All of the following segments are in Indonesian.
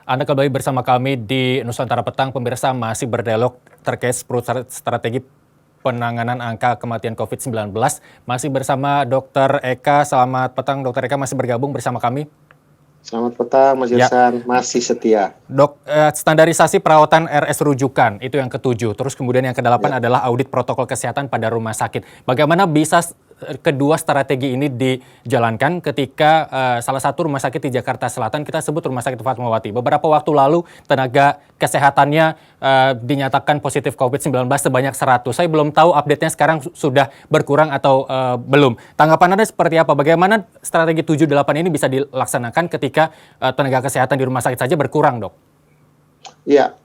Anda kembali bersama kami di Nusantara Petang, pemirsa masih berdialog terkait 10 strategi penanganan angka kematian COVID-19. Masih bersama Dr. Eka, selamat petang Dr. Eka masih bergabung bersama kami. Selamat petang Mas Ya, Irsan, masih setia. Dok, standarisasi perawatan RS rujukan, itu yang ketujuh. Terus kemudian yang kedelapan Ya. adalah audit protokol kesehatan pada rumah sakit. Bagaimana bisa kedua strategi ini dijalankan ketika salah satu rumah sakit di Jakarta Selatan, kita sebut Rumah Sakit Fatmawati. Beberapa waktu lalu tenaga kesehatannya dinyatakan positif COVID-19 sebanyak 100. Saya belum tahu update-nya sekarang sudah berkurang atau belum. Tanggapan Anda seperti apa? Bagaimana strategi 7-8 ini bisa dilaksanakan ketika tenaga kesehatan di rumah sakit saja berkurang, Dok? Iya,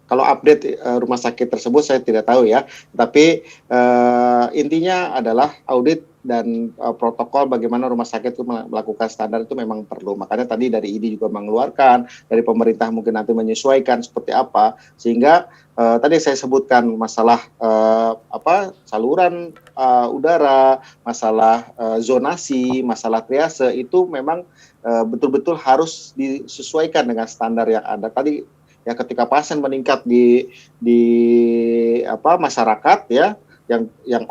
kalau update rumah sakit tersebut saya tidak tahu ya. Tapi intinya adalah audit dan protokol bagaimana rumah sakit itu melakukan standar itu memang perlu. Makanya tadi dari ID juga mengeluarkan, dari pemerintah mungkin nanti menyesuaikan seperti apa, sehingga tadi saya sebutkan masalah saluran udara, masalah zonasi, masalah triase itu memang betul-betul harus disesuaikan dengan standar yang ada. Tadi ya ketika pasien meningkat di masyarakat ya, yang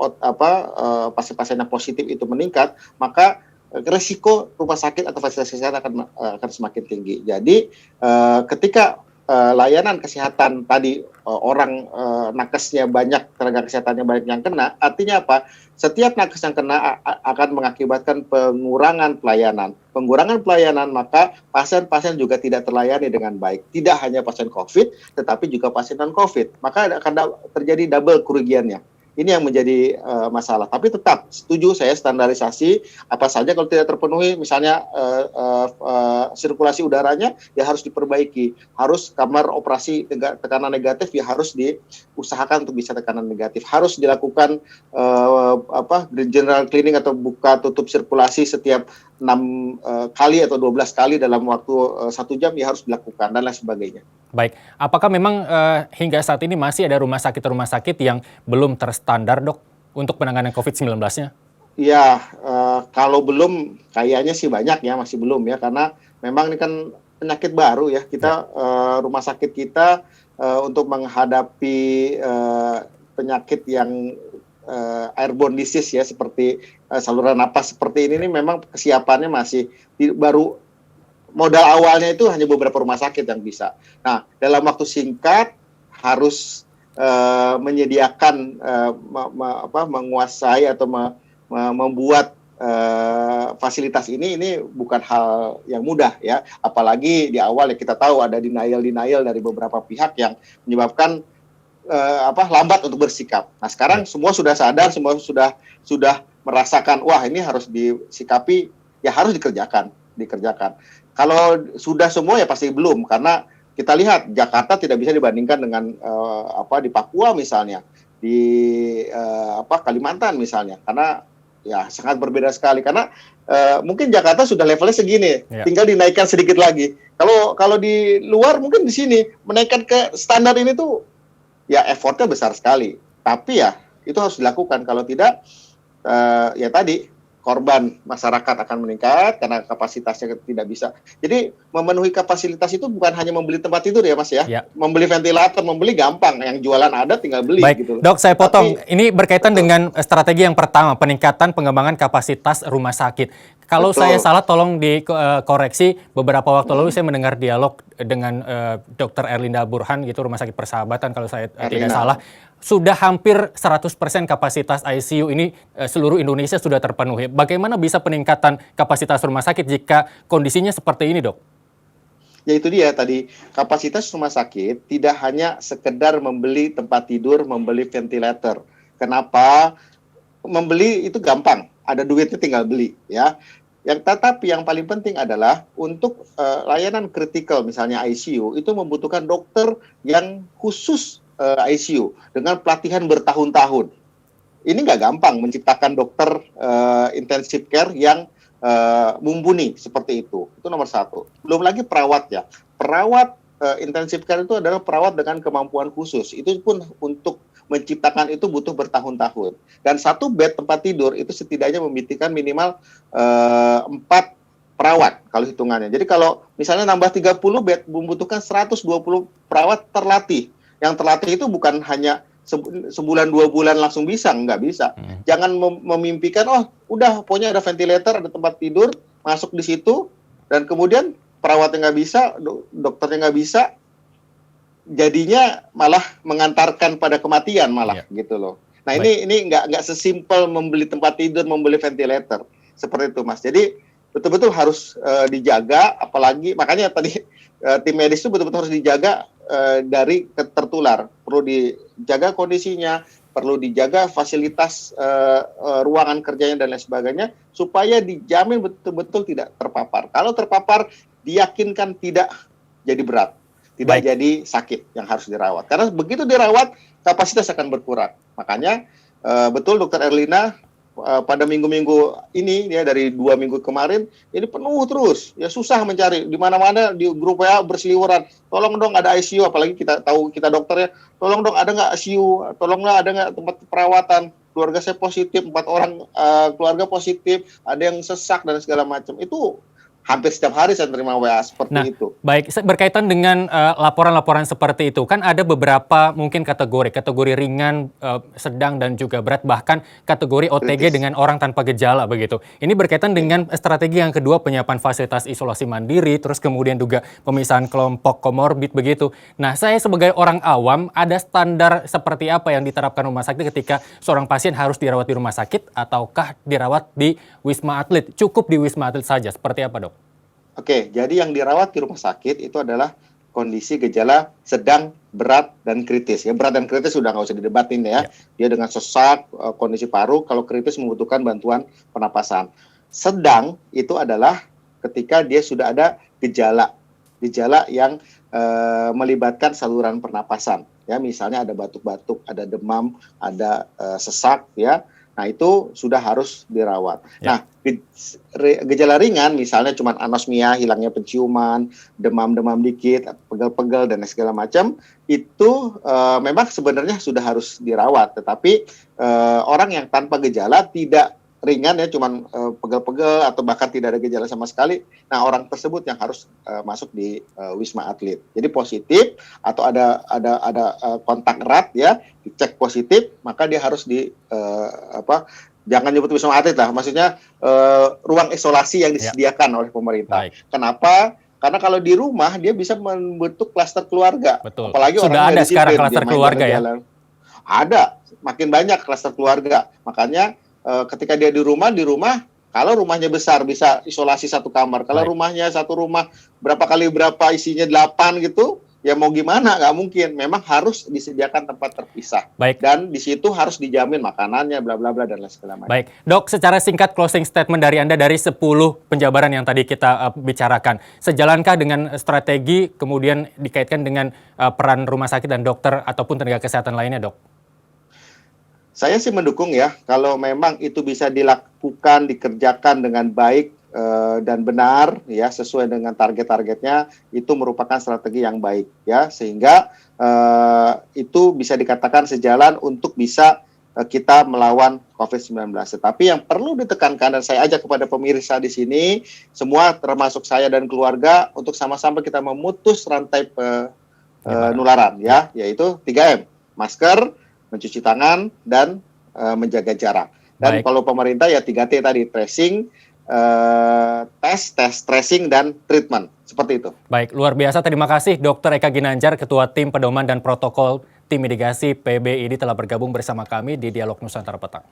pasien-pasien yang positif itu meningkat, maka resiko rumah sakit atau fasilitas kesehatan akan semakin tinggi. Jadi ketika layanan kesehatan tadi orang nakesnya banyak, tenaga kesehatannya banyak yang kena, artinya apa? Setiap nakes yang kena akan mengakibatkan pengurangan pelayanan. Pengurangan pelayanan, maka pasien-pasien juga tidak terlayani dengan baik. Tidak hanya pasien COVID, tetapi juga pasien non-COVID. Maka akan terjadi double kerugiannya. Ini yang menjadi masalah. Tapi tetap setuju saya standarisasi apa saja kalau tidak terpenuhi, misalnya sirkulasi udaranya ya harus diperbaiki. Harus kamar operasi tekanan negatif ya harus diusahakan untuk bisa tekanan negatif. Harus dilakukan general cleaning atau buka tutup sirkulasi setiap 6 kali atau 12 kali dalam waktu 1 jam ya harus dilakukan dan lain sebagainya. Baik, apakah memang hingga saat ini masih ada rumah sakit yang belum terstandar, Dok, untuk penanganan COVID-19-nya? Ya, kalau belum, kayaknya sih banyak ya, masih belum ya, karena memang ini kan penyakit baru ya. Kita rumah sakit kita untuk menghadapi penyakit yang airborne disease ya, seperti saluran napas seperti ini memang kesiapannya masih baru. Modal awalnya itu hanya beberapa rumah sakit yang bisa. Nah, dalam waktu singkat harus menyediakan, menguasai atau membuat fasilitas ini bukan hal yang mudah ya. Apalagi di awal ya kita tahu ada denial dari beberapa pihak yang menyebabkan lambat untuk bersikap. Nah, sekarang semua sudah sadar, semua sudah merasakan, wah ini harus disikapi, ya harus dikerjakan. Kalau sudah semua ya pasti belum, karena kita lihat Jakarta tidak bisa dibandingkan dengan di Papua misalnya, di Kalimantan misalnya, karena ya sangat berbeda sekali. Karena mungkin Jakarta sudah levelnya segini, tinggal dinaikkan sedikit lagi. Kalau di luar mungkin di sini menaikkan ke standar ini tuh ya effortnya besar sekali. Tapi ya itu harus dilakukan. Kalau tidak ya tadi korban masyarakat akan meningkat karena kapasitasnya tidak bisa. Jadi memenuhi kapasitas itu bukan hanya membeli tempat tidur ya Mas ya. Membeli ventilator, membeli gampang. Yang jualan ada tinggal beli. Baik, gitu. Dok, saya potong. Ini berkaitan dengan strategi yang pertama, peningkatan pengembangan kapasitas rumah sakit. Kalau saya salah tolong dikoreksi. Beberapa waktu lalu saya mendengar dialog dengan Dr. Erlinda Burhan gitu, Rumah Sakit Persahabatan kalau saya tidak salah. Sudah hampir 100% kapasitas ICU ini seluruh Indonesia sudah terpenuhi. Bagaimana bisa peningkatan kapasitas rumah sakit jika kondisinya seperti ini, Dok? Ya itu dia tadi, kapasitas rumah sakit tidak hanya sekedar membeli tempat tidur, membeli ventilator. Kenapa? Membeli itu gampang, ada duitnya tinggal beli ya. Tetapi yang paling penting adalah untuk layanan kritikal misalnya ICU itu membutuhkan dokter yang khusus ICU dengan pelatihan bertahun-tahun. Ini nggak gampang menciptakan dokter intensive care yang mumpuni seperti itu. Itu nomor satu. Belum lagi perawat ya. Perawat intensive care itu adalah perawat dengan kemampuan khusus. Itu pun untuk menciptakan itu butuh bertahun-tahun. Dan satu bed tempat tidur itu setidaknya membutuhkan minimal 4 perawat kalau hitungannya. Jadi kalau misalnya nambah 30 bed membutuhkan 120 perawat terlatih. Yang terlatih itu bukan hanya sebulan 2 bulan langsung bisa, nggak bisa. Jangan memimpikan udah pokoknya ada ventilator, ada tempat tidur, masuk di situ dan kemudian perawatnya nggak bisa, dokternya nggak bisa, jadinya malah mengantarkan pada kematian malah gitu loh. Nah, ini nggak sesimpel membeli tempat tidur, membeli ventilator seperti itu, Mas. Jadi betul-betul harus dijaga, apalagi makanya tadi tim medis itu betul-betul harus dijaga dari tertular. Perlu dijaga kondisinya, perlu dijaga fasilitas ruangan kerjanya dan lain sebagainya supaya dijamin betul-betul tidak terpapar. Kalau terpapar, diyakinkan tidak jadi berat, tidak jadi sakit yang harus dirawat. Karena begitu dirawat, kapasitas akan berkurang. Makanya betul Dr. Erlina pada minggu-minggu ini ya dari 2 minggu kemarin ini penuh terus ya, susah mencari di mana-mana di grup WA berseliweran, tolong dong ada ICU, apalagi kita tahu kita dokter ya, tolong dong ada nggak ICU, tolonglah ada nggak tempat perawatan, keluarga saya positif, 4 orang keluarga positif, ada yang sesak dan segala macam. Itu hampir setiap hari saya terima WA seperti itu. Baik, berkaitan dengan laporan-laporan seperti itu, kan ada beberapa mungkin kategori ringan, sedang dan juga berat, bahkan kategori OTG dengan orang tanpa gejala begitu. Ini berkaitan dengan strategi yang kedua, penyiapan fasilitas isolasi mandiri, terus kemudian juga pemisahan kelompok komorbid begitu. Nah, saya sebagai orang awam, ada standar seperti apa yang diterapkan rumah sakit ketika seorang pasien harus dirawat di rumah sakit ataukah dirawat di Wisma Atlet? Cukup di Wisma Atlet saja, seperti apa, Dok? Oke, jadi yang dirawat di rumah sakit itu adalah kondisi gejala sedang, berat, dan kritis. Ya, berat dan kritis sudah nggak usah didebatin ya. Dia dengan sesak, kondisi paru, kalau kritis membutuhkan bantuan pernapasan. Sedang itu adalah ketika dia sudah ada gejala yang melibatkan saluran pernapasan. Ya, misalnya ada batuk-batuk, ada demam, ada sesak, ya. Nah, itu sudah harus dirawat. Nah, gejala ringan misalnya cuma anosmia, hilangnya penciuman, demam-demam dikit, pegel-pegel dan segala macam, itu memang sebenarnya sudah harus dirawat. Tetapi orang yang tanpa gejala tidak ringan ya, cuma pegel-pegel atau bahkan tidak ada gejala sama sekali. Nah, orang tersebut yang harus masuk di Wisma Atlet. Jadi positif atau ada kontak erat ya, dicek positif, maka dia harus jangan nyebut Wisma Atlet lah, maksudnya ruang isolasi yang disediakan oleh pemerintah. Kenapa? Karena kalau di rumah dia bisa membentuk klaster keluarga. Betul. Apalagi sudah orang ada sekarang klaster keluarga ya? Ada, makin banyak klaster keluarga. Makanya ketika dia di rumah, kalau rumahnya besar bisa isolasi 1 kamar. Kalau rumahnya satu rumah berapa isinya 8 gitu, ya mau gimana, nggak mungkin. Memang harus disediakan tempat terpisah. Dan di situ harus dijamin makanannya, bla bla bla dan lain segala macam. Baik, Dok, secara singkat closing statement dari Anda dari 10 penjabaran yang tadi kita bicarakan. Sejalankah dengan strategi kemudian dikaitkan dengan peran rumah sakit dan dokter ataupun tenaga kesehatan lainnya, Dok? Saya sih mendukung ya, kalau memang itu bisa dilakukan, dikerjakan dengan baik dan benar ya, sesuai dengan target-targetnya, itu merupakan strategi yang baik ya, sehingga itu bisa dikatakan sejalan untuk bisa kita melawan COVID-19. Tetapi yang perlu ditekankan, dan saya ajak kepada pemirsa di sini semua termasuk saya dan keluarga, untuk sama-sama kita memutus rantai penularan ya, yaitu 3M, masker, mencuci tangan, dan menjaga jarak. Dan kalau pemerintah ya 3T tadi, tracing, tes, tracing, dan treatment. Seperti itu. Baik, luar biasa. Terima kasih Dr. Eka Ginanjar, Ketua Tim Pedoman dan Protokol Tim Mitigasi PBID telah bergabung bersama kami di Dialog Nusantara Petang.